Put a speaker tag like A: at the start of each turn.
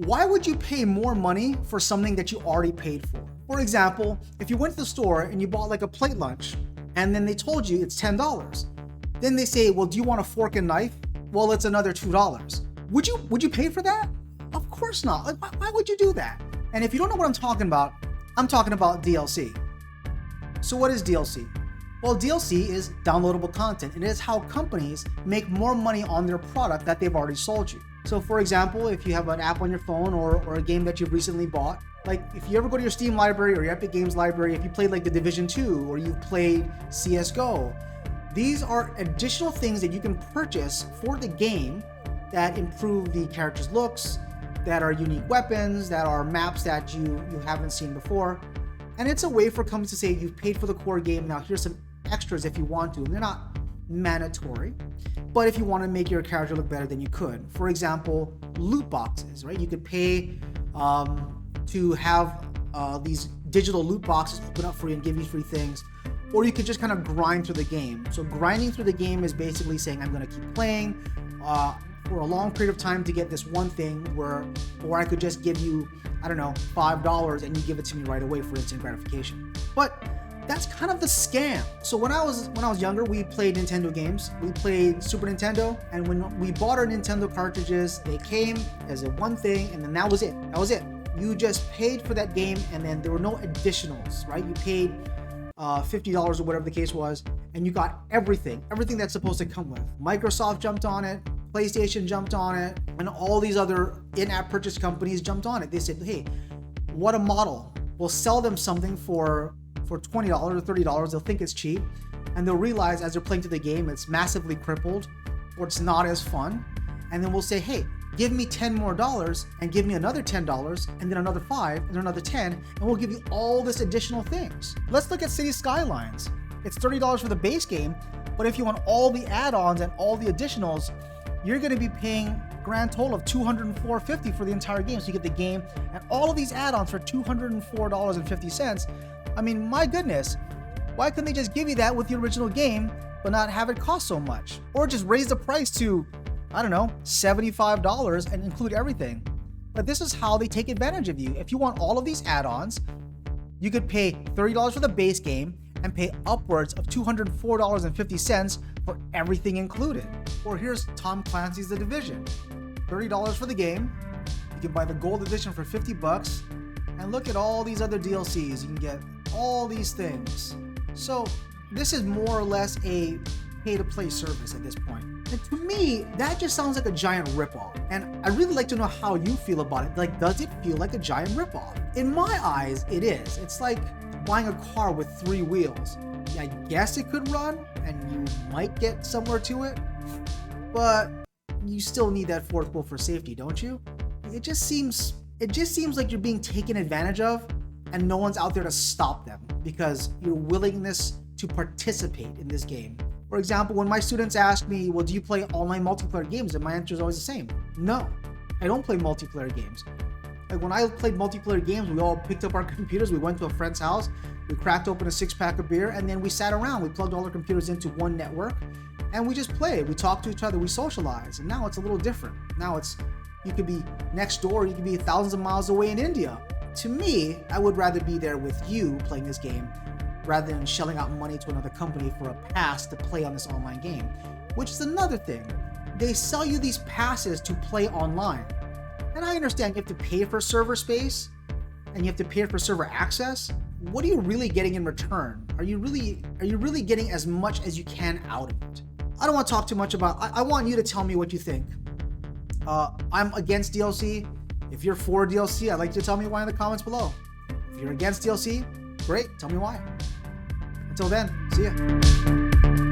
A: Why would you pay more money for something that you already paid for? For example, if you went to the store and you bought like a plate lunch and then they told you it's $10, then they say, well, do you want a fork and knife? Well, it's another $2. Would you pay for that? Of course not. Like, why would you do that? And if you don't know what I'm talking about DLC. So what is DLC? Well, DLC is downloadable content. It is how companies make more money on their product that they've already sold you. So for example, if you have an app on your phone or a game that you've recently bought, like if you ever go to your Steam library or your Epic Games library, if you played like The Division 2 or you've played CSGO, these are additional things that you can purchase for the game that improve the character's looks, that are unique weapons, that are maps that you haven't seen before. And it's a way for companies to say, you've paid for the core game, now here's some extras if you want to. And they're not mandatory, but if you want to make your character look better, then you could. For example, loot boxes, right? You could pay to have these digital loot boxes open up for you and give you free things, or you could just kind of grind through the game. So grinding through the game is basically saying, I'm going to keep playing for a long period of time to get this one thing, or I could just give you, I don't know, $5 and you give it to me right away for instant gratification. But that's kind of the scam. So when I was younger, we played Nintendo games. We played Super Nintendo, and when we bought our Nintendo cartridges, they came as a one thing, and then that was it. That was it. You just paid for that game, and then there were no additionals, right? You paid $50 or whatever the case was, and you got everything that's supposed to come with. Microsoft jumped on it, PlayStation jumped on it, and all these other in-app purchase companies jumped on it. They said, hey, what a model. We'll sell them something for $20 or $30. They'll think it's cheap, and they'll realize as they're playing through the game, it's massively crippled, or it's not as fun. And then we'll say, hey, give me $10 more and give me another $10 and then another $5 and then another $10, and we'll give you all this additional things. Let's look at City Skylines. It's $30 for the base game, but if you want all the add-ons and all the additionals, you're going to be paying grand total of $204.50 for the entire game. So you get the game and all of these add-ons for $204.50. I mean, my goodness, why couldn't they just give you that with the original game, but not have it cost so much? Or just raise the price to, I don't know, $75 and include everything. But this is how they take advantage of you. If you want all of these add-ons, you could pay $30 for the base game and pay upwards of $204.50 for everything included. Or here's Tom Clancy's The Division. $30 for the game. You can buy the gold edition for $50. And look at all these other DLCs. You can get all these things. So this is more or less a pay-to-play service at this point. And to me, that just sounds like a giant ripoff. And I'd really like to know how you feel about it. Like, does it feel like a giant ripoff? In my eyes, it is. It's like buying a car with 3 wheels. I guess it could run, and you might get somewhere to it, but you still need that 4th wheel for safety, don't you? It just seems like you're being taken advantage of, and no one's out there to stop them because your willingness to participate in this game. For example, when my students ask me, well, do you play online multiplayer games? And my answer is always the same. No, I don't play multiplayer games. Like when I played multiplayer games, we all picked up our computers, we went to a friend's house, we cracked open a 6-pack of beer, and then we sat around, we plugged all our computers into one network, and we just played. We talked to each other, we socialized. And now it's a little different. Now it's, you could be next door, you could be thousands of miles away in India. To me, I would rather be there with you playing this game rather than shelling out money to another company for a pass to play on this online game, which is another thing. They sell you these passes to play online. And I understand you have to pay for server space and you have to pay for server access. What are you really getting in return? Are you really getting as much as you can out of it? I don't want to talk too much about, I want you to tell me what you think. I'm against DLC. If you're for DLC, I'd like you to tell me why in the comments below. If you're against DLC, great, tell me why. Until then, see ya.